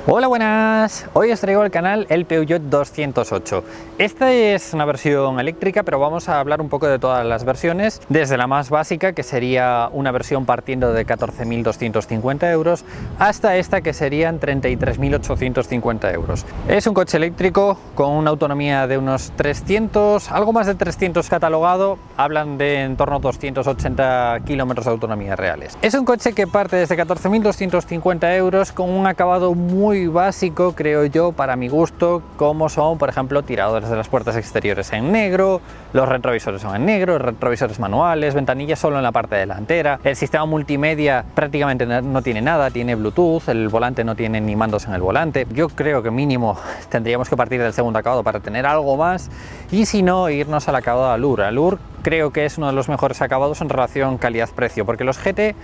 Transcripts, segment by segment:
Hola, buenas. Hoy os traigo al canal el Peugeot 208. Esta es una versión eléctrica, pero vamos a hablar un poco de todas las versiones, desde la más básica, que sería una versión partiendo de 14.250 euros, hasta esta que serían 33.850 euros. Es un coche eléctrico con una autonomía de unos 300, algo más de 300 catalogado, hablan de en torno a 280 kilómetros de autonomía reales. Es un coche que parte desde 14.250 euros con un acabado muy básico, creo yo, para mi gusto, como son, por ejemplo, tiradores de las puertas exteriores en negro, los retrovisores son en negro, retrovisores manuales, ventanillas solo en la parte delantera, el sistema multimedia prácticamente no tiene nada, tiene Bluetooth, el volante no tiene ni mandos en el volante. Yo creo que mínimo tendríamos que partir del segundo acabado para tener algo más, y si no, irnos al acabado Allure. Allure creo que es uno de los mejores acabados en relación calidad-precio, porque los GT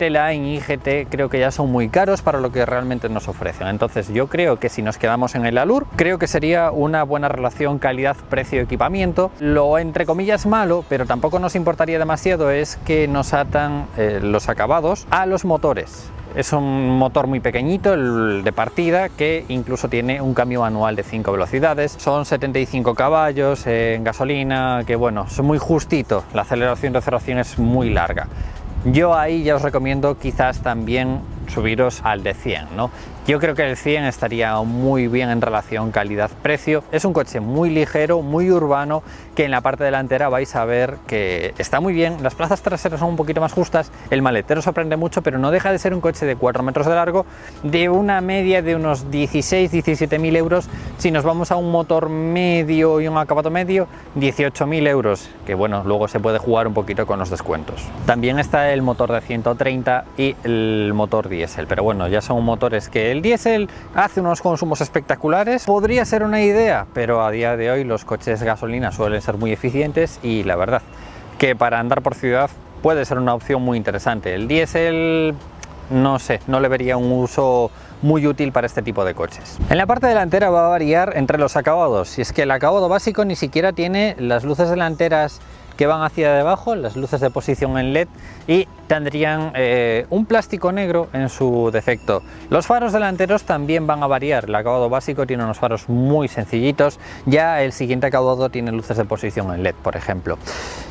Line y GT creo que ya son muy caros para lo que realmente nos ofrecen. Entonces yo creo que si nos quedamos en el Allure, creo que sería una buena relación calidad-precio-equipamiento. Lo entre comillas malo, pero tampoco nos importaría demasiado, es que nos atan los acabados a los motores. Es un motor muy pequeñito, el de partida, que incluso tiene un cambio manual de 5 velocidades. Son 75 caballos en gasolina, que bueno, es muy justito. La aceleración de aceleración es muy larga. Yo ahí ya os recomiendo quizás también subiros al de 100, ¿no? Yo creo que el 100 estaría muy bien en relación calidad-precio. Es un coche muy ligero, muy urbano, que en la parte delantera vais a ver que está muy bien. Las plazas traseras son un poquito más justas, el maletero sorprende mucho, pero no deja de ser un coche de 4 metros de largo, de una media de unos 16-17.000 euros. Si nos vamos a un motor medio y un acabado medio, 18.000 euros, que bueno, luego se puede jugar un poquito con los descuentos. También está el motor de 130 y el motor diésel, pero bueno, ya son motores que el diésel hace unos consumos espectaculares. Podría ser una idea, pero a día de hoy los coches gasolina suelen ser muy eficientes y la verdad que para andar por ciudad puede ser una opción muy interesante. El diésel, no sé, no le vería un uso muy útil para este tipo de coches. En la parte delantera va a variar entre los acabados, y es que el acabado básico ni siquiera tiene las luces delanteras que van hacia debajo, las luces de posición en LED, y tendrían un plástico negro en su defecto. Los faros delanteros también van a variar. El acabado básico tiene unos faros muy sencillitos, ya el siguiente acabado tiene luces de posición en LED, por ejemplo.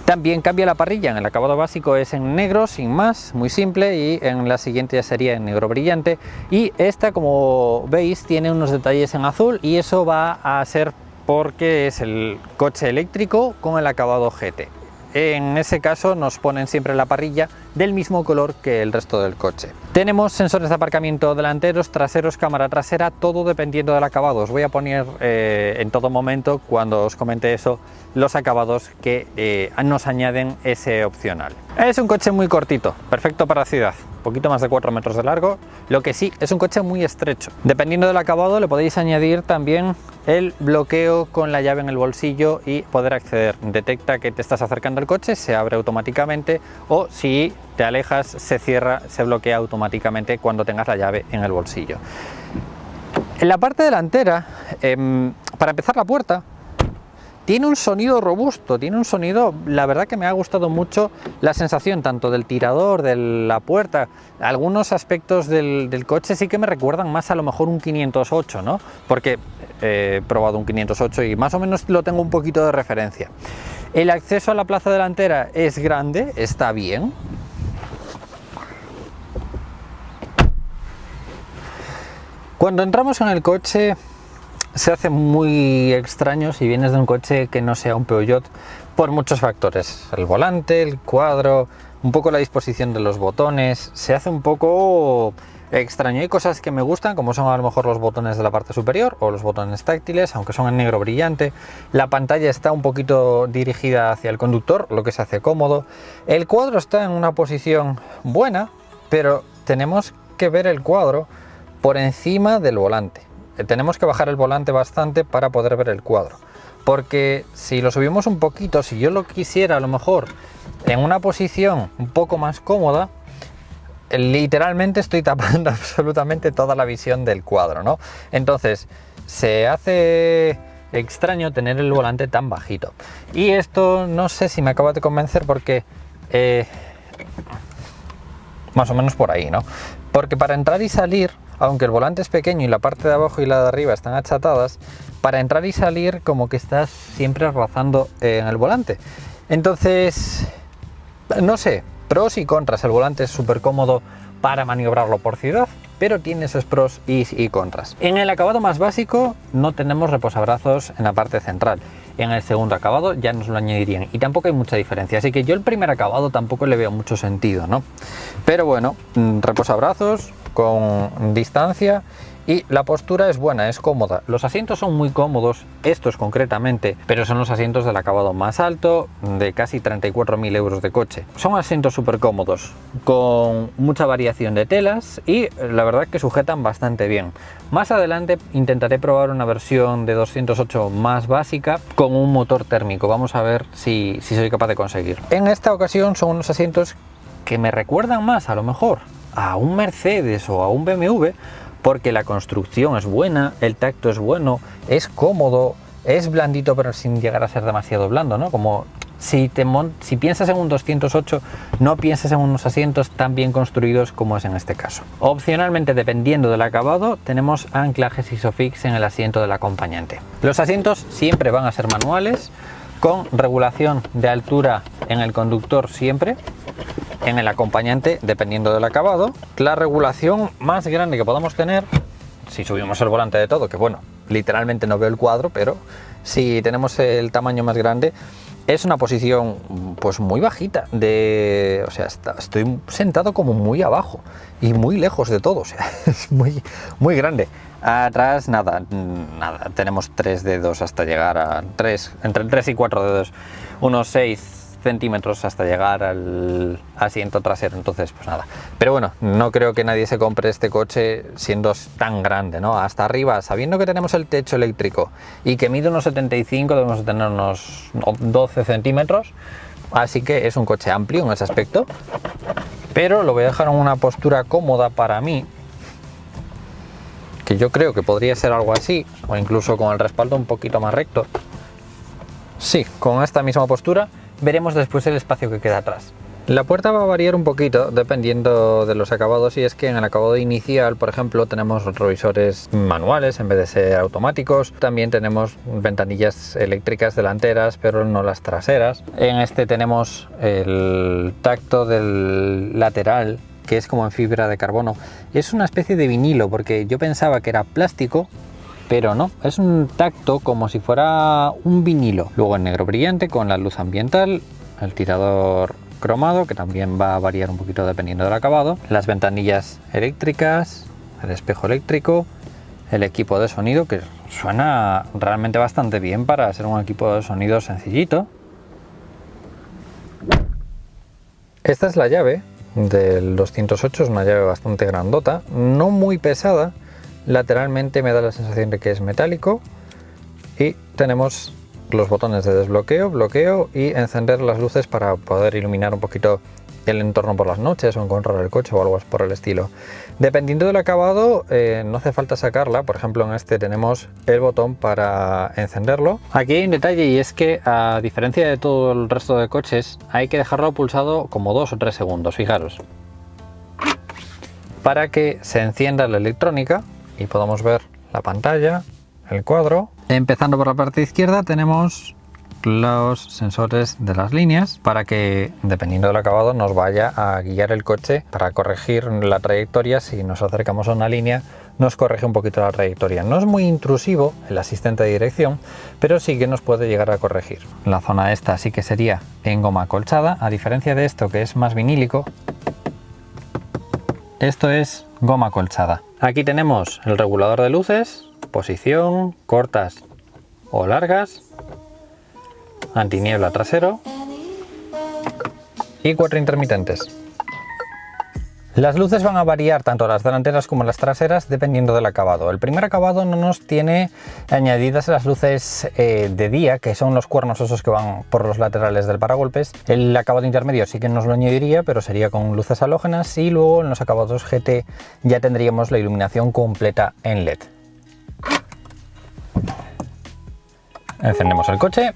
También cambia la parrilla. En el acabado básico es en negro, sin más, muy simple, y en la siguiente ya sería en negro brillante, y esta, como veis, tiene unos detalles en azul, y eso va a ser porque es el coche eléctrico con el acabado GT. En ese caso nos ponen siempre la parrilla del mismo color que el resto del coche. Tenemos sensores de aparcamiento delanteros, traseros, cámara trasera, todo dependiendo del acabado. Os voy a poner en todo momento, cuando os comente eso, los acabados que nos añaden ese opcional. Es un coche muy cortito, perfecto para ciudad, poquito más de 4 metros de largo. Lo que sí, es un coche muy estrecho. Dependiendo del acabado le podéis añadir también el bloqueo con la llave en el bolsillo y poder acceder. Detecta que te estás acercando al coche, se abre automáticamente, o si te alejas se cierra, se bloquea automáticamente cuando tengas la llave en el bolsillo. En la parte delantera, para empezar, la puerta tiene un sonido robusto, tiene un sonido, la verdad que me ha gustado mucho la sensación tanto del tirador, de la puerta. Algunos aspectos del coche sí que me recuerdan más a lo mejor un 508, ¿no? Porque he probado un 508 y más o menos lo tengo un poquito de referencia. El acceso a la plaza delantera es grande, está bien. Cuando entramos en el coche se hace muy extraño si vienes de un coche que no sea un Peugeot, por muchos factores. El volante, el cuadro, un poco la disposición de los botones, se hace un poco extraño. Hay cosas que me gustan, como son a lo mejor los botones de la parte superior o los botones táctiles, aunque son en negro brillante. La pantalla está un poquito dirigida hacia el conductor, lo que se hace cómodo. El cuadro está en una posición buena, pero tenemos que ver el cuadro por encima del volante. Tenemos que bajar el volante bastante para poder ver el cuadro, porque si lo subimos un poquito, si yo lo quisiera a lo mejor en una posición un poco más cómoda, literalmente estoy tapando absolutamente toda la visión del cuadro, ¿no? Entonces se hace extraño tener el volante tan bajito, y esto no sé si me acaba de convencer, porque más o menos por ahí, ¿no? Porque para entrar y salir aunque el volante es pequeño y la parte de abajo y la de arriba están achatadas, para entrar y salir como que estás siempre rozando en el volante. Entonces, no sé, pros y contras. El volante es súper cómodo para maniobrarlo por ciudad, pero tiene sus pros y contras. En el acabado más básico no tenemos reposabrazos en la parte central. En el segundo acabado ya nos lo añadirían y tampoco hay mucha diferencia, así que yo el primer acabado tampoco le veo mucho sentido, ¿no? Pero bueno, reposabrazos con distancia y la postura es buena, es cómoda. Los asientos son muy cómodos, estos concretamente, pero son los asientos del acabado más alto, de casi 34.000 euros de coche. Son asientos súper cómodos, con mucha variación de telas y la verdad que sujetan bastante bien. Más adelante intentaré probar una versión de 208 más básica con un motor térmico. Vamos a ver si soy capaz de conseguir. En esta ocasión son unos asientos que me recuerdan más a lo mejor a un Mercedes o a un BMW, porque la construcción es buena, el tacto es bueno, es cómodo, es blandito pero sin llegar a ser demasiado blando, ¿no? Como si piensas en un 208, no pienses en unos asientos tan bien construidos como es en este caso. Opcionalmente, dependiendo del acabado, tenemos anclajes Isofix en el asiento del acompañante. Los asientos siempre van a ser manuales, con regulación de altura en el conductor siempre. En el acompañante, dependiendo del acabado, la regulación más grande que podamos tener, si subimos el volante de todo, que bueno, literalmente no veo el cuadro, pero si tenemos el tamaño más grande, es una posición pues muy bajita, o sea, estoy sentado como muy abajo y muy lejos de todo, o sea, es muy grande. Atrás nada, tenemos 3 dedos hasta llegar a entre 3 y 4 dedos, unos 6 centímetros hasta llegar al asiento trasero, entonces pues nada. Pero bueno, no creo que nadie se compre este coche siendo tan grande, ¿no? Hasta arriba, sabiendo que tenemos el techo eléctrico y que mide unos 75, debemos tener unos 12 centímetros, así que es un coche amplio en ese aspecto, pero lo voy a dejar en una postura cómoda para mí, que yo creo que podría ser algo así, o incluso con el respaldo un poquito más recto. Sí, con esta misma postura. Veremos después el espacio que queda atrás. La puerta va a variar un poquito dependiendo de los acabados, y es que en el acabado inicial, por ejemplo, tenemos retrovisores manuales en vez de ser automáticos. También tenemos ventanillas eléctricas delanteras, pero no las traseras. En este tenemos el tacto del lateral, que es como en fibra de carbono. Es una especie de vinilo, porque yo pensaba que era plástico, pero no, es un tacto como si fuera un vinilo. Luego en negro brillante con la luz ambiental, el tirador cromado, que también va a variar un poquito dependiendo del acabado, las ventanillas eléctricas, el espejo eléctrico, el equipo de sonido, que suena realmente bastante bien para ser un equipo de sonido sencillito. Esta es la llave del 208, es una llave bastante grandota, no muy pesada. Lateralmente me da la sensación de que es metálico, y tenemos los botones de desbloqueo, bloqueo y encender las luces para poder iluminar un poquito el entorno por las noches o encontrar el coche o algo por el estilo. Dependiendo del acabado no hace falta sacarla. Por ejemplo, en este tenemos el botón para encenderlo. Aquí hay un detalle, y es que a diferencia de todo el resto de coches hay que dejarlo pulsado como 2 o 3 segundos, fijaros, para que se encienda la electrónica y podamos ver la pantalla, el cuadro. Empezando por la parte izquierda tenemos los sensores de las líneas para que, dependiendo del acabado, nos vaya a guiar el coche para corregir la trayectoria. Si nos acercamos a una línea, nos corrige un poquito la trayectoria. No es muy intrusivo el asistente de dirección, pero sí que nos puede llegar a corregir. La zona esta sí que sería en goma acolchada, a diferencia de esto que es más vinílico. Esto es goma acolchada. Aquí tenemos el regulador de luces, posición, cortas o largas, antiniebla trasero y 4 intermitentes. Las luces van a variar, tanto las delanteras como las traseras, dependiendo del acabado. El primer acabado no nos tiene añadidas las luces de día, que son los cuernos esos que van por los laterales del paragolpes. El acabado intermedio sí que nos lo añadiría, pero sería con luces halógenas, y luego en los acabados GT ya tendríamos la iluminación completa en LED. Encendemos el coche.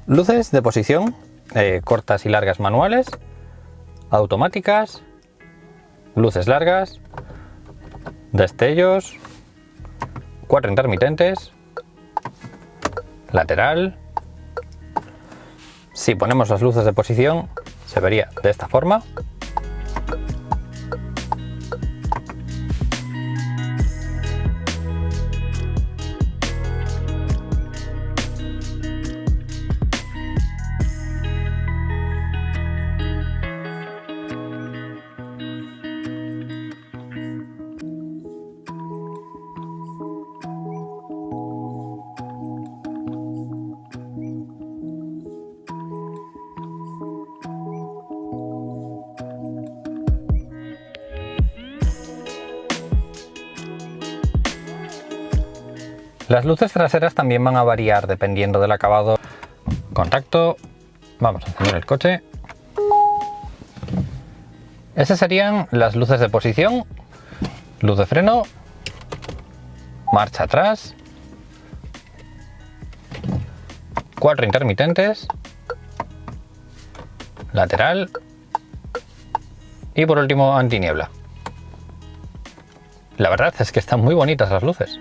Luces de posición, cortas y largas manuales, automáticas, luces largas, destellos, 4 intermitentes, lateral. Si ponemos las luces de posición, se vería de esta forma. Las luces traseras también van a variar dependiendo del acabado. Contacto, vamos a encender el coche. Esas serían las luces de posición, luz de freno, marcha atrás, 4 intermitentes, lateral y por último antiniebla. La verdad es que están muy bonitas las luces.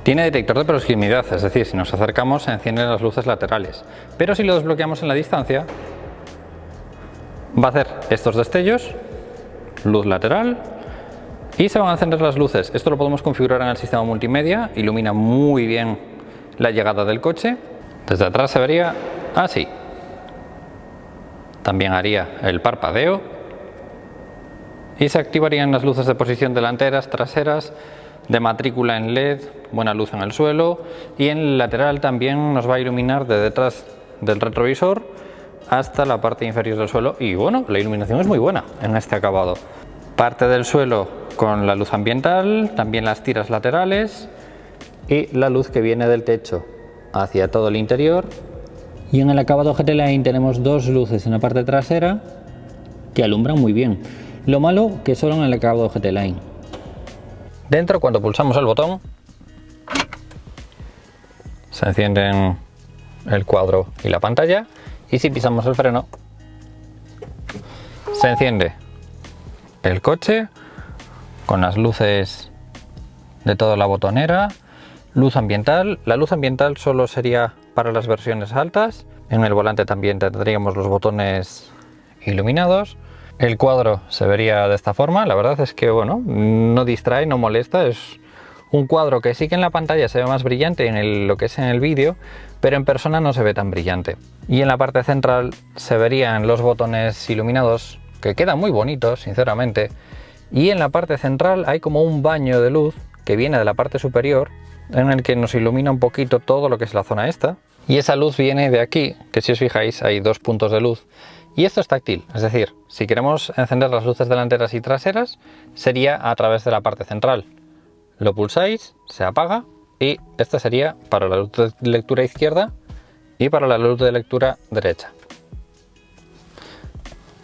Tiene detector de proximidad, es decir, si nos acercamos se encienden las luces laterales, pero si lo desbloqueamos en la distancia va a hacer estos destellos, luz lateral y se van a encender las luces. Esto lo podemos configurar en el sistema multimedia, ilumina muy bien la llegada del coche. Desde atrás se vería así. También haría el parpadeo y se activarían las luces de posición delanteras, traseras, de matrícula en LED, buena luz en el suelo, y en el lateral también nos va a iluminar de detrás del retrovisor hasta la parte inferior del suelo. Y bueno, la iluminación es muy buena en este acabado. Parte del suelo con la luz ambiental, también las tiras laterales y la luz que viene del techo hacia todo el interior. Y en el acabado GT Line tenemos dos luces en la parte trasera que alumbran muy bien. Lo malo que solo en el acabado GT Line. Dentro, cuando pulsamos el botón, se encienden el cuadro y la pantalla, y si pisamos el freno, se enciende el coche con las luces de toda la botonera, luz ambiental. La luz ambiental solo sería para las versiones altas. En el volante también tendríamos los botones iluminados. El cuadro se vería de esta forma. La verdad es que bueno, no distrae, no molesta. Es un cuadro que sí que en la pantalla se ve más brillante lo que es en el vídeo, pero en persona no se ve tan brillante. Y en la parte central se verían los botones iluminados, que quedan muy bonitos, sinceramente. Y en la parte central hay como un baño de luz que viene de la parte superior, en el que nos ilumina un poquito todo lo que es la zona esta. Y esa luz viene de aquí, que si os fijáis hay dos puntos de luz. Y esto es táctil, es decir, si queremos encender las luces delanteras y traseras, sería a través de la parte central. Lo pulsáis, se apaga, y esta sería para la luz de lectura izquierda y para la luz de lectura derecha.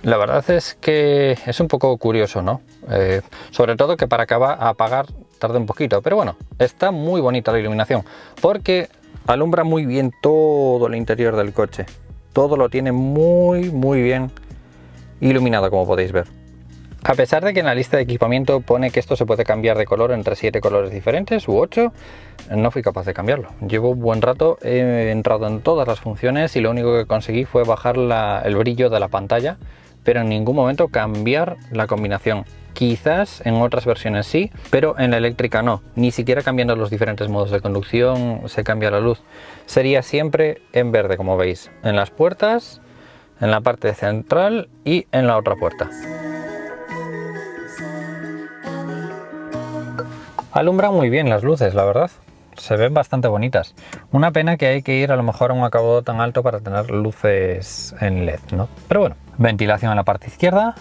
La verdad es que es un poco curioso, ¿no? Sobre todo que para apagar tarde un poquito, pero bueno, está muy bonita la iluminación, porque alumbra muy bien todo el interior del coche. Todo lo tiene muy bien iluminado, como podéis ver. A pesar de que en la lista de equipamiento pone que esto se puede cambiar de color entre 7 colores diferentes u 8, no fui capaz de cambiarlo. Llevo un buen rato, he entrado en todas las funciones y lo único que conseguí fue bajar el brillo de la pantalla, pero en ningún momento cambiar la combinación. Quizás en otras versiones sí, pero en la eléctrica no. Ni siquiera cambiando los diferentes modos de conducción se cambia la luz. Sería siempre en verde, como veis, en las puertas, en la parte central y en la otra puerta. Alumbran muy bien las luces, la verdad. Se ven bastante bonitas. Una pena que hay que ir a lo mejor a un acabado tan alto para tener luces en LED, ¿no? Pero bueno, ventilación en la parte izquierda.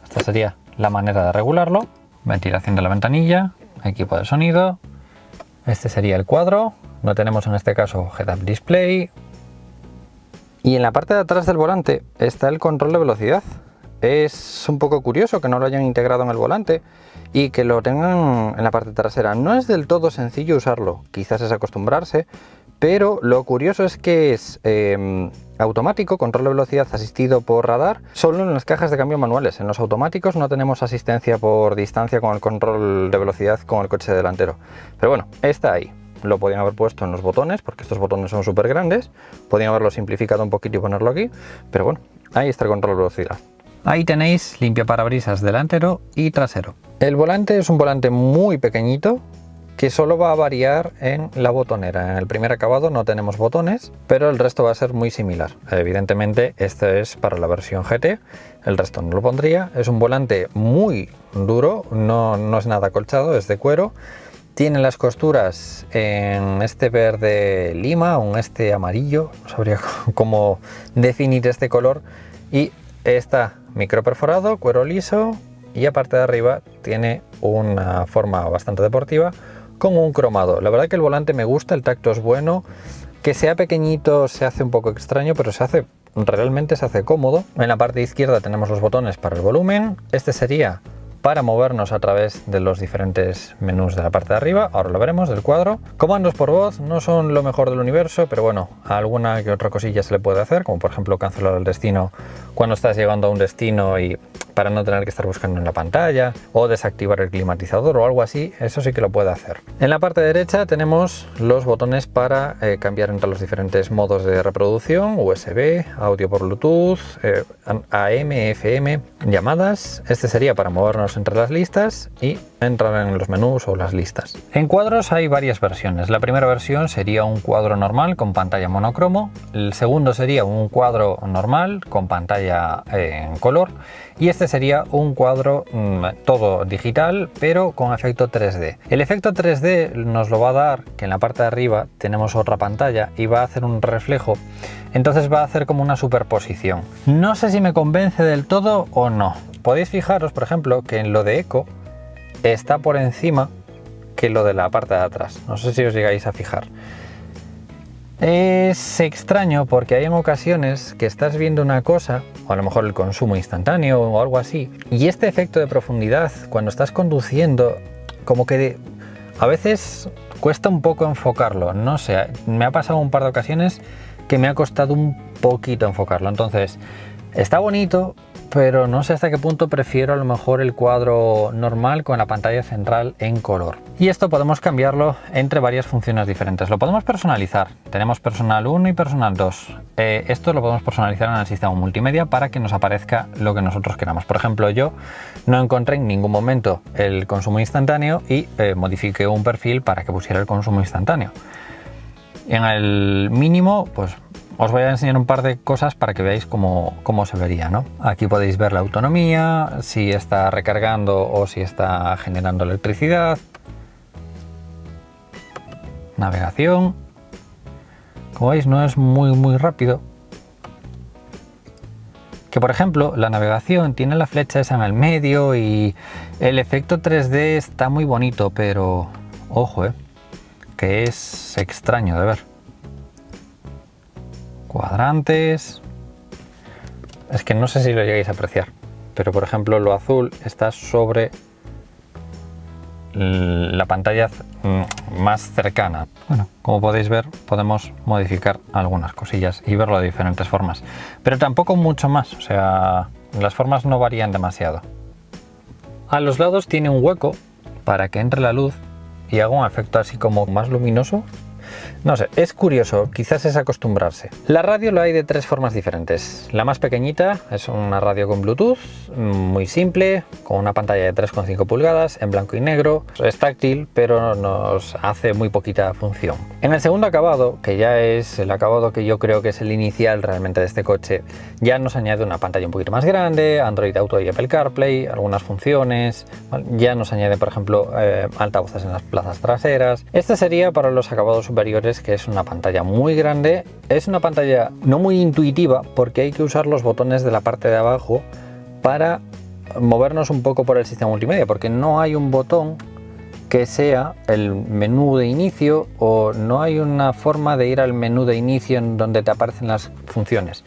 Esta sería la manera de regularlo. Ventilación de la ventanilla, equipo de sonido. Este sería el cuadro. No tenemos en este caso head-up display. Y en la parte de atrás del volante está el control de velocidad. Es un poco curioso que no lo hayan integrado en el volante y que lo tengan en la parte trasera. No es del todo sencillo usarlo, quizás es acostumbrarse, pero lo curioso es que es automático, control de velocidad asistido por radar, solo en las cajas de cambio manuales. En los automáticos no tenemos asistencia por distancia con el control de velocidad con el coche delantero. Pero bueno, está ahí. Lo podían haber puesto en los botones, porque estos botones son súper grandes. Podían haberlo simplificado un poquito y ponerlo aquí, pero bueno, ahí está el control de velocidad. Ahí tenéis limpiaparabrisas delantero y trasero. El volante es un volante muy pequeñito que solo va a variar en la botonera. En el primer acabado no tenemos botones, pero el resto va a ser muy similar. Evidentemente este es para la versión GT, el resto no lo pondría. Es un volante muy duro, no es nada acolchado, es de cuero. Tiene las costuras en este verde lima o en este amarillo, no sabría cómo definir este color, y está microperforado, cuero liso, y aparte de arriba tiene una forma bastante deportiva con un cromado. La verdad que el volante me gusta, el tacto es bueno, que sea pequeñito se hace un poco extraño, pero realmente se hace cómodo. En la parte izquierda tenemos los botones para el volumen, este sería para movernos a través de los diferentes menús de la parte de arriba, ahora lo veremos, del cuadro. Comandos por voz no son lo mejor del universo, pero bueno, alguna que otra cosilla se le puede hacer, como por ejemplo cancelar el destino cuando estás llegando a un destino y para no tener que estar buscando en la pantalla, o desactivar el climatizador o algo así, eso sí que lo puede hacer. En la parte derecha tenemos los botones para cambiar entre los diferentes modos de reproducción, USB, audio por Bluetooth, AM, FM, llamadas. Este sería para movernos entre las listas y entrar en los menús o las listas. En cuadros hay varias versiones. La primera versión sería un cuadro normal con pantalla monocromo, el segundo sería un cuadro normal con pantalla en color, y este sería un cuadro todo digital pero con efecto 3D. El efecto 3D nos lo va a dar que en la parte de arriba tenemos otra pantalla y va a hacer un reflejo, entonces va a hacer como una superposición. No sé si me convence del todo o no. Podéis fijaros, por ejemplo, que en lo de eco está por encima que lo de la parte de atrás. No sé si os llegáis a fijar. Es extraño porque hay en ocasiones que estás viendo una cosa, o a lo mejor el consumo instantáneo o algo así, y este efecto de profundidad cuando estás conduciendo, como que a veces cuesta un poco enfocarlo. No sé, me ha pasado un par de ocasiones que me ha costado un poquito enfocarlo. Entonces, está bonito, pero no sé hasta qué punto prefiero a lo mejor el cuadro normal con la pantalla central en color. Y esto podemos cambiarlo entre varias funciones diferentes. Lo podemos personalizar. Tenemos personal 1 y personal 2. Esto lo podemos personalizar en el sistema multimedia para que nos aparezca lo que nosotros queramos. Por ejemplo, yo no encontré en ningún momento el consumo instantáneo y modifiqué un perfil para que pusiera el consumo instantáneo. En el mínimo, pues os voy a enseñar un par de cosas para que veáis cómo se vería, ¿no? Aquí podéis ver la autonomía, si está recargando o si está generando electricidad. Navegación. Como veis, no es muy rápido. Que por ejemplo, la navegación tiene la flecha esa en el medio y el efecto 3D está muy bonito, pero ojo, que es extraño de ver. Cuadrantes, es que no sé si lo llegáis a apreciar, pero por ejemplo lo azul está sobre la pantalla más cercana. Bueno, como podéis ver, podemos modificar algunas cosillas y verlo de diferentes formas, pero tampoco mucho más, o sea, las formas no varían demasiado. A los lados tiene un hueco para que entre la luz y haga un efecto así como más luminoso. No sé, es curioso, quizás es acostumbrarse. La radio lo hay de tres formas diferentes. La más pequeñita es una radio con Bluetooth, muy simple, con una pantalla de 3,5 pulgadas, en blanco y negro. Es táctil, pero nos hace muy poquita función. En el segundo acabado, que ya es el acabado que yo creo que es el inicial realmente de este coche, ya nos añade una pantalla un poquito más grande, Android Auto y Apple CarPlay, algunas funciones, ¿vale? Ya nos añade, por ejemplo, altavoces en las plazas traseras. Este sería para los acabados superiores, que es una pantalla muy grande. Es una pantalla no muy intuitiva porque hay que usar los botones de la parte de abajo para movernos un poco por el sistema multimedia, porque no hay un botón que sea el menú de inicio, o no hay una forma de ir al menú de inicio en donde te aparecen las funciones.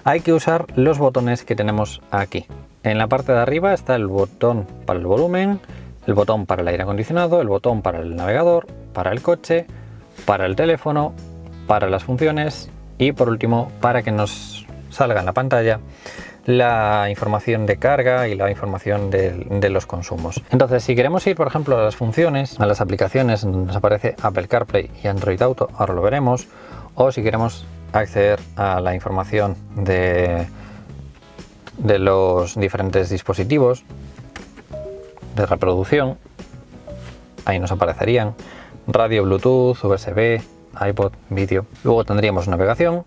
Hay que usar los botones que tenemos aquí. En la parte de arriba está el botón para el volumen, el botón para el aire acondicionado, el botón para el navegador, para el coche, para el teléfono, para las funciones y por último para que nos salga en la pantalla la información de carga y la información de los consumos. Entonces, si queremos ir por ejemplo a las funciones, a las aplicaciones donde nos aparece Apple CarPlay y Android Auto, ahora lo veremos, o si queremos acceder a la información de los diferentes dispositivos de reproducción, ahí nos aparecerían radio, Bluetooth, USB, iPod, vídeo. Luego tendríamos navegación.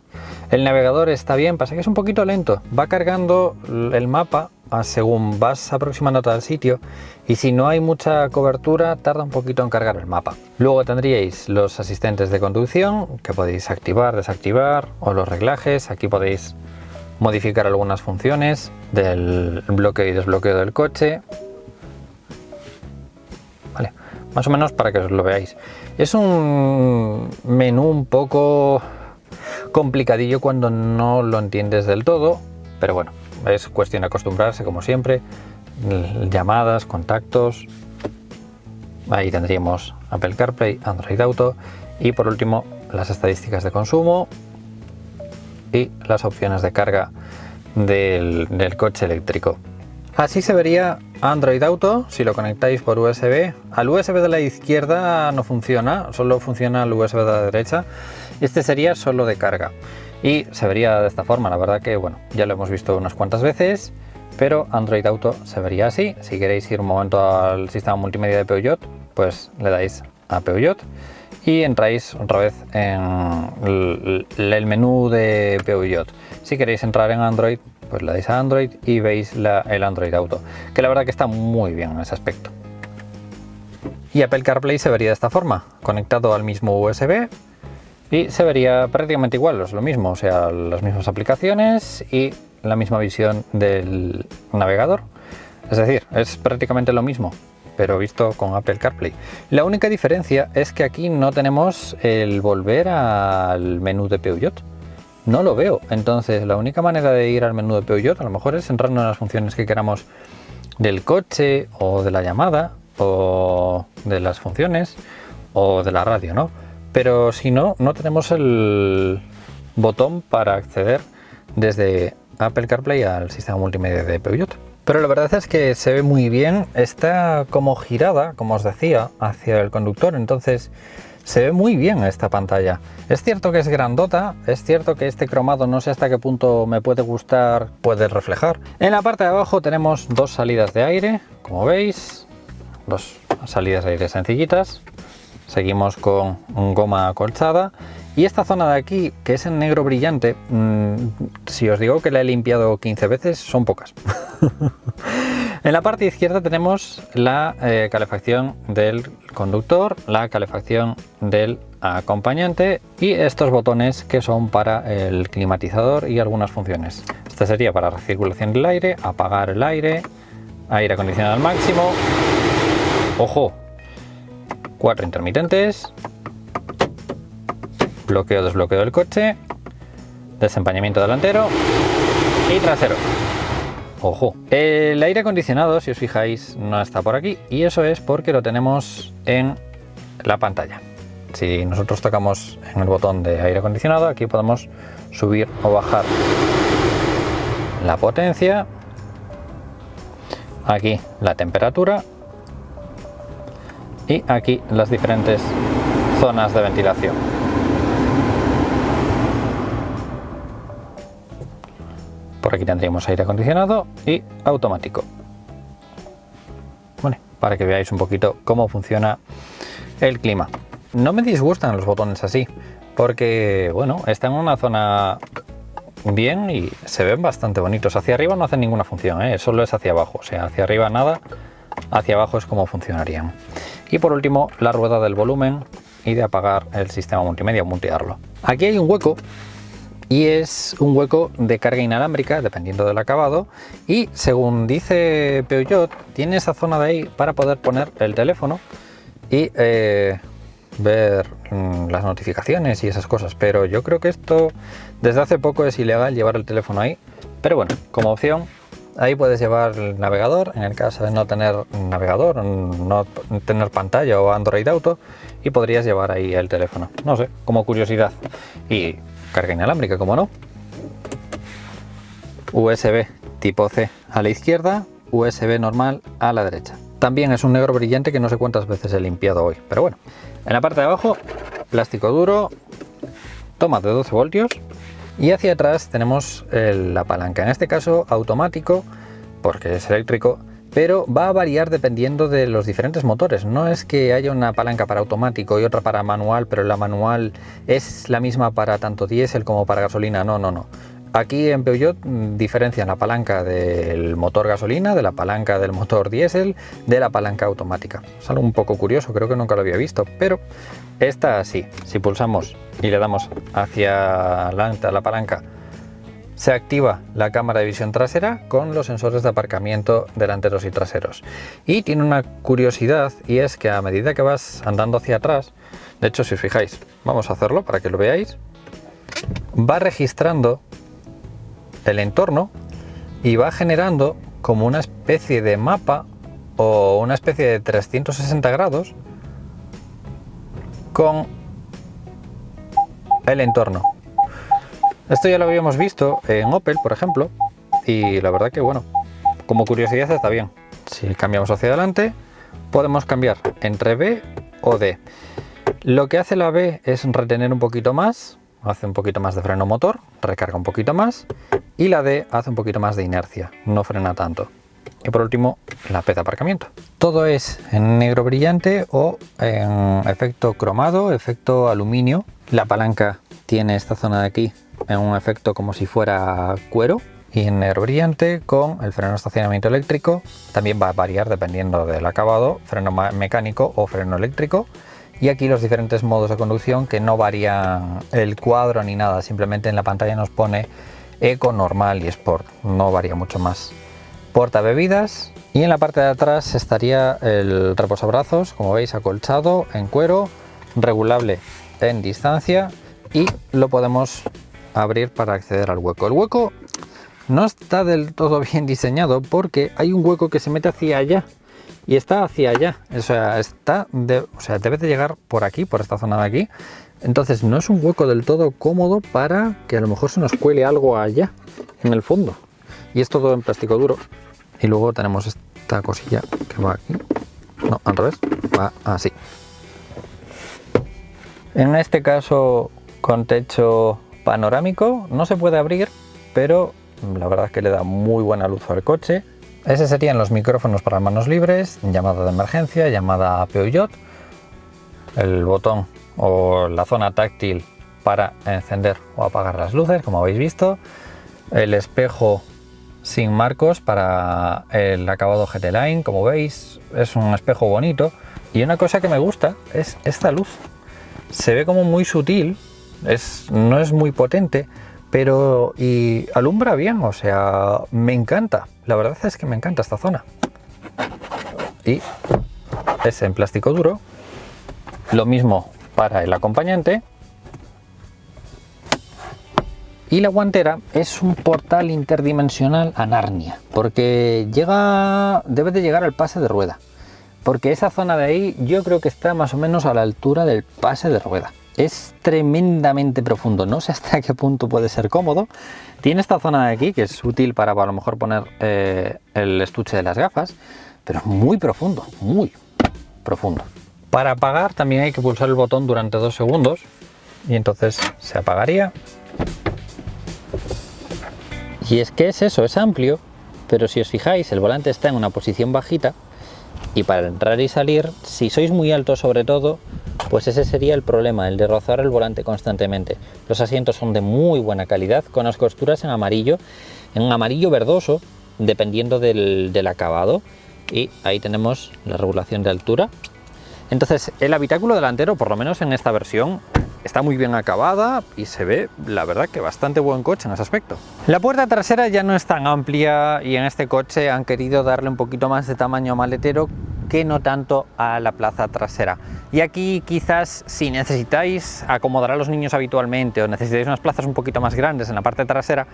El navegador está bien, pasa que es un poquito lento, va cargando el mapa según vas aproximándote al sitio, y si no hay mucha cobertura tarda un poquito en cargar el mapa. Luego tendríais los asistentes de conducción que podéis activar, desactivar, o los reglajes. Aquí podéis modificar algunas funciones del bloqueo y desbloqueo del coche. Vale, más o menos para que os lo veáis. Es un menú un poco complicadillo cuando no lo entiendes del todo, pero bueno, es cuestión de acostumbrarse como siempre. Llamadas, contactos, ahí tendríamos Apple CarPlay, Android Auto y por último las estadísticas de consumo y las opciones de carga del coche eléctrico. Así se vería Android Auto si lo conectáis por USB. Al USB de la izquierda no funciona, solo funciona el USB de la derecha. Este sería solo de carga y se vería de esta forma. La verdad que bueno, ya lo hemos visto unas cuantas veces, pero Android Auto se vería así. Si queréis ir un momento al sistema multimedia de Peugeot, pues le dais a Peugeot y entráis otra vez en el menú de Peugeot. Si queréis entrar en Android, pues le dais a Android y veis el Android Auto, que la verdad que está muy bien en ese aspecto. Y Apple CarPlay se vería de esta forma, conectado al mismo USB, y se vería prácticamente igual, es lo mismo, o sea, las mismas aplicaciones y la misma visión del navegador. Es decir, es prácticamente lo mismo, pero visto con Apple CarPlay. La única diferencia es que aquí no tenemos el volver al menú de Peugeot. No lo veo. Entonces la única manera de ir al menú de Peugeot a lo mejor es entrando en las funciones que queramos del coche o de la llamada o de las funciones o de la radio, ¿no? Pero si no, no tenemos el botón para acceder desde Apple CarPlay al sistema multimedia de Peugeot. Pero la verdad es que se ve muy bien, está como girada, como os decía, hacia el conductor, entonces se ve muy bien esta pantalla. Es cierto que es grandota, es cierto que este cromado no sé hasta qué punto me puede gustar, puede reflejar. En la parte de abajo tenemos dos salidas de aire, como veis, dos salidas de aire sencillitas. Seguimos con goma acolchada y esta zona de aquí, que es en negro brillante, si os digo que la he limpiado 15 veces, son pocas. En la parte izquierda tenemos la calefacción del conductor, la calefacción del acompañante y estos botones que son para el climatizador y algunas funciones. Este sería para recirculación del aire, apagar el aire, aire acondicionado al máximo. Ojo, 4 intermitentes, bloqueo desbloqueo del coche, desempañamiento delantero y trasero. Ojo, el aire acondicionado, si os fijáis, no está por aquí y eso es porque lo tenemos en la pantalla. Si nosotros tocamos en el botón de aire acondicionado, aquí podemos subir o bajar la potencia, aquí la temperatura y aquí las diferentes zonas de ventilación. Por aquí tendríamos aire acondicionado y automático. Bueno, para que veáis un poquito cómo funciona el clima. No me disgustan los botones así, porque bueno, están en una zona bien y se ven bastante bonitos. Hacia arriba no hacen ninguna función, solo es hacia abajo, o sea, hacia arriba nada, hacia abajo es como funcionarían. Y por último, la rueda del volumen y de apagar el sistema multimedia o mutearlo. Aquí hay un hueco y es un hueco de carga inalámbrica dependiendo del acabado y según dice Peugeot tiene esa zona de ahí para poder poner el teléfono y ver las notificaciones y esas cosas, pero yo creo que esto desde hace poco es ilegal llevar el teléfono ahí, pero bueno, como opción ahí puedes llevar el navegador en el caso de no tener navegador, no tener pantalla o Android Auto, y podrías llevar ahí el teléfono, no sé, como curiosidad. Y carga inalámbrica, como no. USB tipo C a la izquierda, USB normal a la derecha. También es un negro brillante que no sé cuántas veces he limpiado hoy, pero bueno. En la parte de abajo, plástico duro, toma de 12 voltios y hacia atrás tenemos la palanca, en este caso automático porque es eléctrico, pero va a variar dependiendo de los diferentes motores. No es que haya una palanca para automático y otra para manual, pero la manual es la misma para tanto diésel como para gasolina, no. Aquí en Peugeot diferencian la palanca del motor gasolina, de la palanca del motor diésel, de la palanca automática. Es algo un poco curioso, creo que nunca lo había visto, pero esta sí. Si pulsamos y le damos hacia adelante a la palanca, se activa la cámara de visión trasera con los sensores de aparcamiento delanteros y traseros. Y tiene una curiosidad, y es que a medida que vas andando hacia atrás, de hecho si os fijáis, vamos a hacerlo para que lo veáis, va registrando el entorno y va generando como una especie de mapa o una especie de 360 grados con el entorno. Esto ya lo habíamos visto en Opel, por ejemplo, y la verdad que bueno, como curiosidad está bien. Si cambiamos hacia adelante, podemos cambiar entre B o D. Lo que hace la B es retener un poquito más, hace un poquito más de freno motor, recarga un poquito más, y la D hace un poquito más de inercia, no frena tanto. Y por último, la P de aparcamiento. Todo es en negro brillante o en efecto cromado, efecto aluminio. La palanca tiene esta zona de aquí en un efecto como si fuera cuero, y en negro brillante con el freno de estacionamiento eléctrico. También va a variar dependiendo del acabado, freno mecánico o freno eléctrico. Y aquí los diferentes modos de conducción que no varían el cuadro ni nada, simplemente en la pantalla nos pone Eco, Normal y Sport, no varía mucho más. Porta bebidas, y en la parte de atrás estaría el reposabrazos, como veis, acolchado en cuero, regulable en distancia, y lo podemos abrir para acceder al hueco. El hueco no está del todo bien diseñado porque hay un hueco que se mete hacia allá y está hacia allá, o sea, debe de llegar por aquí, por esta zona de aquí. Entonces no es un hueco del todo cómodo para que a lo mejor se nos cuele algo allá en el fondo, y es todo en plástico duro. Y luego tenemos esta cosilla que va aquí, no, al revés, va así. En este caso con techo panorámico, no se puede abrir, pero la verdad es que le da muy buena luz al coche. Ese serían los micrófonos para manos libres, llamada de emergencia, llamada a Peugeot, el botón o la zona táctil para encender o apagar las luces, como habéis visto, el espejo sin marcos para el acabado GT Line, como veis, es un espejo bonito. Y una cosa que me gusta es esta luz, se ve como muy sutil, no es muy potente, pero y alumbra bien, o sea, me encanta, la verdad es que me encanta esta zona. Y es en plástico duro, lo mismo para el acompañante. Y la guantera es un portal interdimensional a Narnia, porque debe de llegar al pase de rueda, porque esa zona de ahí yo creo que está más o menos a la altura del pase de rueda. Es tremendamente profundo, no sé hasta qué punto puede ser cómodo. Tiene esta zona de aquí que es útil para a lo mejor poner el estuche de las gafas, pero es muy profundo, muy profundo. Para apagar también hay que pulsar el botón durante 2 segundos y entonces se apagaría. Y es que es eso, es amplio, pero si os fijáis el volante está en una posición bajita, y para entrar y salir, si sois muy altos sobre todo, pues ese sería el problema, el de rozar el volante constantemente. Los asientos son de muy buena calidad, con las costuras en amarillo verdoso, dependiendo del acabado, y ahí tenemos la regulación de altura. Entonces el habitáculo delantero, por lo menos en esta versión, está muy bien acabada y se ve, la verdad, que bastante buen coche en ese aspecto. La puerta trasera ya no es tan amplia y en este coche han querido darle un poquito más de tamaño maletero, que no tanto a la plaza trasera. Y aquí quizás si necesitáis acomodar a los niños habitualmente o necesitáis unas plazas un poquito más grandes en la parte trasera,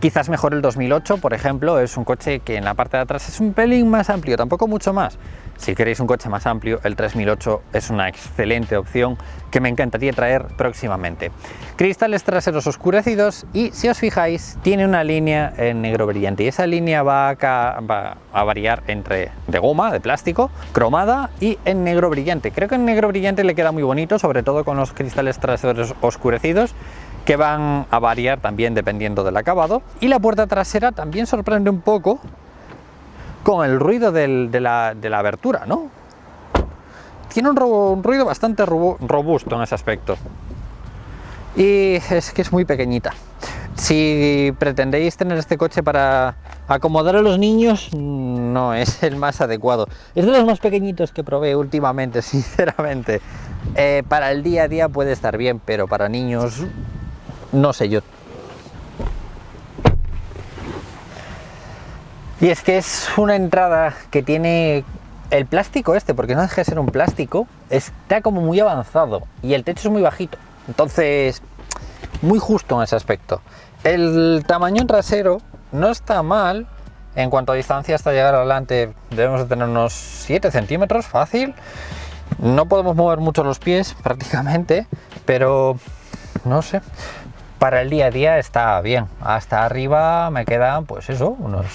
quizás mejor el 2008, por ejemplo. Es un coche que en la parte de atrás es un pelín más amplio, tampoco mucho más. Si queréis un coche más amplio, el 3008 es una excelente opción que me encantaría traer próximamente. Cristales traseros oscurecidos y, si os fijáis, tiene una línea en negro brillante, y esa línea va a variar entre de goma, de plástico, cromada y en negro brillante. Creo que en negro brillante le queda muy bonito, sobre todo con los cristales traseros oscurecidos, que van a variar también dependiendo del acabado. Y la puerta trasera también sorprende un poco con el ruido de la abertura, ¿no? Tiene un ruido bastante robusto en ese aspecto. Y es que es muy pequeñita. Si pretendéis tener este coche para acomodar a los niños, no es el más adecuado. Es de los más pequeñitos que probé últimamente, sinceramente. Para el día a día puede estar bien, pero para niños, no sé yo. Y es que es una entrada que tiene el plástico porque no deja de ser un plástico, está como muy avanzado y el techo es muy bajito, entonces muy justo en ese aspecto. El tamaño trasero no está mal. En cuanto a distancia hasta llegar adelante debemos de tener unos 7 centímetros fácil. No podemos mover mucho los pies prácticamente, pero no sé, para el día a día está bien. Hasta arriba me quedan pues eso, unos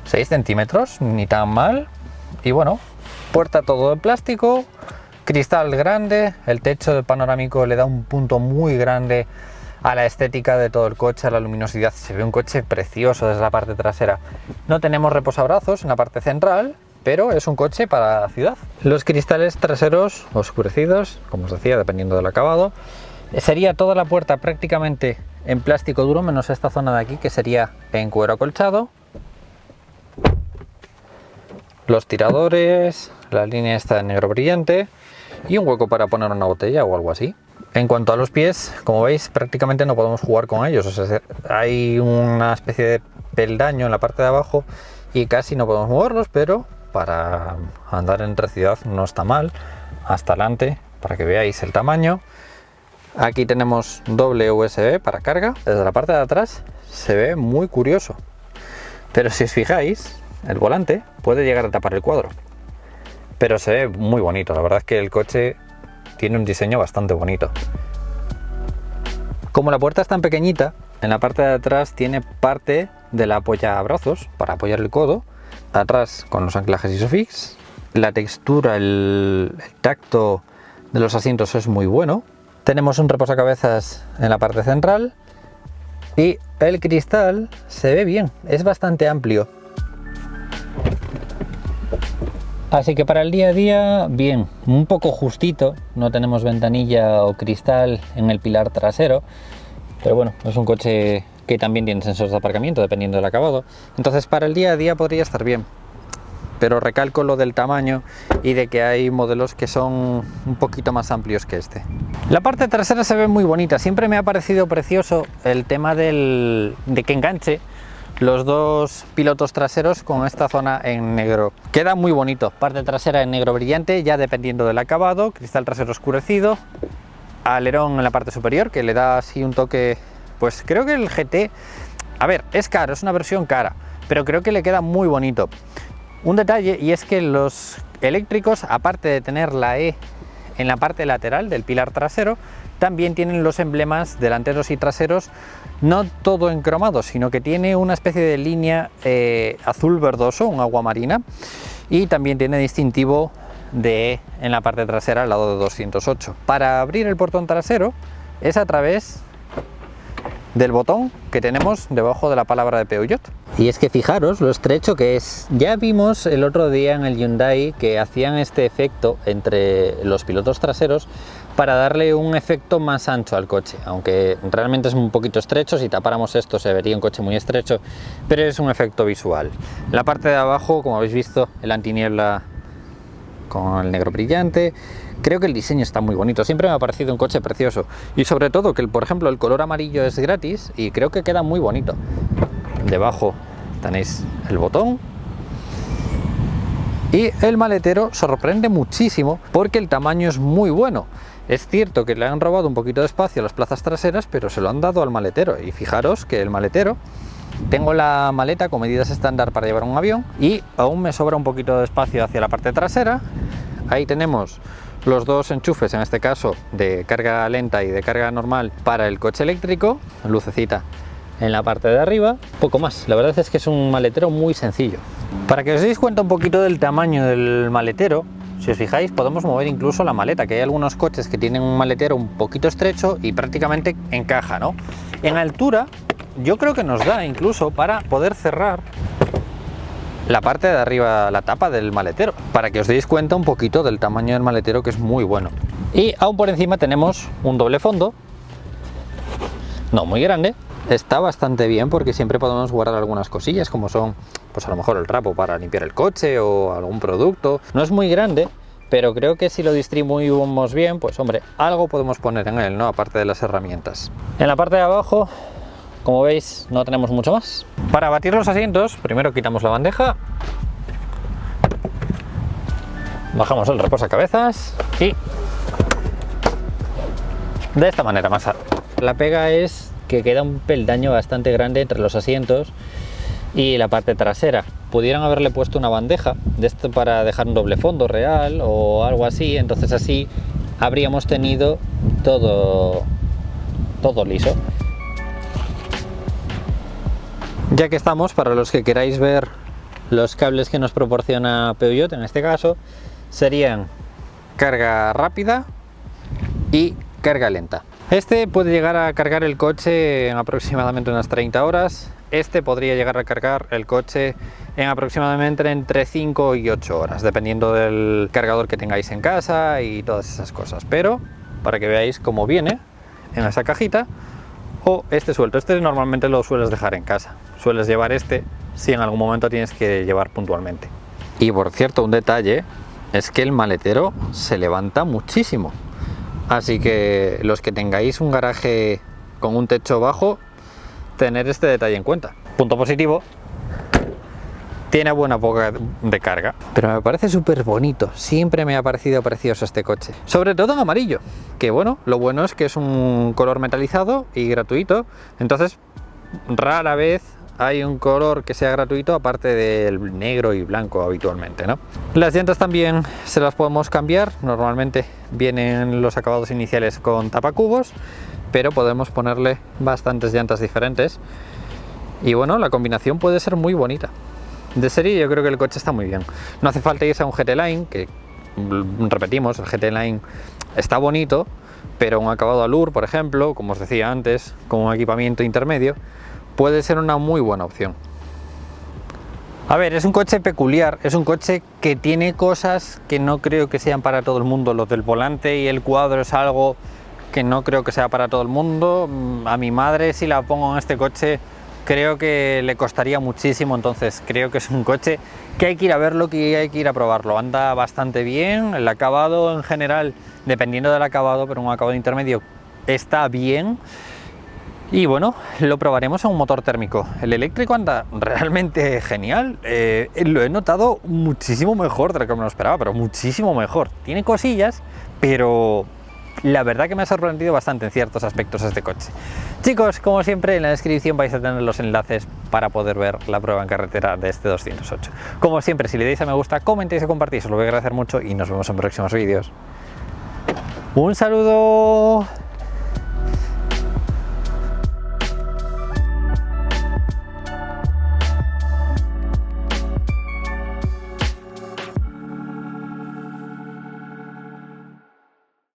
6 centímetros, ni tan mal. Y bueno, puerta todo de plástico, cristal grande, el techo de panorámico le da un punto muy grande a la estética de todo el coche, a la luminosidad. Se ve un coche precioso desde la parte trasera. No tenemos reposabrazos en la parte central, pero es un coche para la ciudad. Los cristales traseros oscurecidos, como os decía, dependiendo del acabado. Sería toda la puerta prácticamente en plástico duro, menos esta zona de aquí que sería en cuero acolchado. Los tiradores, la línea está en negro brillante y un hueco para poner una botella o algo así. En cuanto a los pies, como veis, prácticamente no podemos jugar con ellos. O sea, hay una especie de peldaño en la parte de abajo y casi no podemos moverlos, pero para andar entre ciudad no está mal. Hasta adelante, para que veáis el tamaño. Aquí tenemos doble USB para carga. Desde la parte de atrás se ve muy curioso, pero si os fijáis, el volante puede llegar a tapar el cuadro, pero se ve muy bonito. La verdad es que el coche tiene un diseño bastante bonito. Como la puerta es tan pequeñita, en la parte de atrás tiene parte del apoyabrazos para apoyar el codo. Atrás con los anclajes Isofix. La textura, el tacto de los asientos es muy bueno. Tenemos un reposacabezas en la parte central y el cristal se ve bien, es bastante amplio. Así que para el día a día, bien, un poco justito. No tenemos ventanilla o cristal en el pilar trasero, pero bueno, es un coche que también tiene sensores de aparcamiento dependiendo del acabado. Entonces para el día a día podría estar bien, pero recalco lo del tamaño y de que hay modelos que son un poquito más amplios que este. La parte trasera se ve muy bonita. Siempre me ha parecido precioso el tema de que enganche los dos pilotos traseros con esta zona en negro. Queda muy bonito. Parte trasera en negro brillante, ya dependiendo del acabado. Cristal trasero oscurecido. Alerón en la parte superior que le da así un toque. Pues creo que el GT, a ver, es caro, es una versión cara, pero creo que le queda muy bonito. Un detalle, y es que los eléctricos, aparte de tener la E en la parte lateral del pilar trasero, también tienen los emblemas delanteros y traseros, no todo en cromado, sino que tiene una especie de línea azul verdoso, un agua marina, y también tiene distintivo de E en la parte trasera al lado de 208. Para abrir el portón trasero es a través del botón que tenemos debajo de la palabra de Peugeot. Y es que fijaros lo estrecho que es. Ya vimos el otro día en el Hyundai que hacían este efecto entre los pilotos traseros para darle un efecto más ancho al coche, aunque realmente es un poquito estrecho. Si tapáramos esto se vería un coche muy estrecho, pero es un efecto visual. La parte de abajo, como habéis visto, el antiniebla con el negro brillante. Creo que el diseño está muy bonito, siempre me ha parecido un coche precioso, y sobre todo que por ejemplo el color amarillo es gratis y creo que queda muy bonito. Debajo tenéis el botón Y el maletero sorprende muchísimo porque el tamaño es muy bueno. Es cierto que le han robado un poquito de espacio a las plazas traseras, pero se lo han dado al maletero. Y fijaros que el maletero, tengo la maleta con medidas estándar para llevar un avión y aún me sobra un poquito de espacio hacia la parte trasera. Ahí tenemos los dos enchufes, en este caso de carga lenta y de carga normal para el coche eléctrico, lucecita en la parte de arriba, poco más. La verdad es que es un maletero muy sencillo. Para que os deis cuenta un poquito del tamaño del maletero, si os fijáis podemos mover incluso la maleta, que hay algunos coches que tienen un maletero un poquito estrecho y prácticamente encaja, ¿no? En altura yo creo que nos da incluso para poder cerrar la parte de arriba, la tapa del maletero, para que os deis cuenta un poquito del tamaño del maletero, que es muy bueno. Y aún por encima tenemos un doble fondo, no muy grande, está bastante bien porque siempre podemos guardar algunas cosillas como son, pues a lo mejor el trapo para limpiar el coche o algún producto. No es muy grande, pero creo que si lo distribuimos bien, pues hombre, algo podemos poner en él, ¿no? Aparte de las herramientas. En la parte de abajo, como veis, no tenemos mucho más. Para batir los asientos, primero quitamos la bandeja, bajamos el reposacabezas y de esta manera más. La pega es que queda un peldaño bastante grande entre los asientos y la parte trasera. Pudieran haberle puesto una bandeja de esto para dejar un doble fondo real o algo así, entonces así habríamos tenido todo liso. Ya que estamos, para los que queráis ver los cables que nos proporciona Peugeot, en este caso serían carga rápida y carga lenta. Este puede llegar a cargar el coche en aproximadamente unas 30 horas. Este podría llegar a cargar el coche en aproximadamente entre 5 y 8 horas, dependiendo del cargador que tengáis en casa y todas esas cosas. Pero para que veáis cómo viene en esa cajita, o este suelto. Este normalmente lo sueles dejar en casa. Sueles llevar este si en algún momento tienes que llevar puntualmente. Y por cierto, un detalle es que el maletero se levanta muchísimo. Así que los que tengáis un garaje con un techo bajo, tener este detalle en cuenta. Punto positivo, tiene buena poca de carga, pero me parece súper bonito. Siempre me ha parecido precioso este coche, sobre todo en amarillo, que bueno, lo bueno es que es un color metalizado y gratuito, entonces rara vez hay un color que sea gratuito aparte del negro y blanco habitualmente, ¿no? Las llantas también se las podemos cambiar. Normalmente vienen los acabados iniciales con tapacubos, pero podemos ponerle bastantes llantas diferentes y bueno, la combinación puede ser muy bonita. De serie yo creo que el coche está muy bien. No hace falta irse a un GT Line, que repetimos, el GT Line está bonito, pero un acabado Allure, por ejemplo, como os decía antes, con un equipamiento intermedio, puede ser una muy buena opción. A ver, es un coche peculiar, es un coche que tiene cosas que no creo que sean para todo el mundo. Lo del volante y el cuadro es algo que no creo que sea para todo el mundo. A mi madre, si la pongo en este coche, creo que le costaría muchísimo, entonces creo que es un coche que hay que ir a verlo, que hay que ir a probarlo. Anda bastante bien, el acabado en general, dependiendo del acabado, pero un acabado intermedio está bien. Y bueno, lo probaremos en un motor térmico. El eléctrico anda realmente genial, lo he notado muchísimo mejor de lo que me lo esperaba, pero muchísimo mejor. Tiene cosillas, pero la verdad que me ha sorprendido bastante en ciertos aspectos este coche. Chicos, como siempre, en la descripción vais a tener los enlaces para poder ver la prueba en carretera de este 208. Como siempre, si le dais a me gusta, comentéis y compartís, os lo voy a agradecer mucho y nos vemos en próximos vídeos. ¡Un saludo!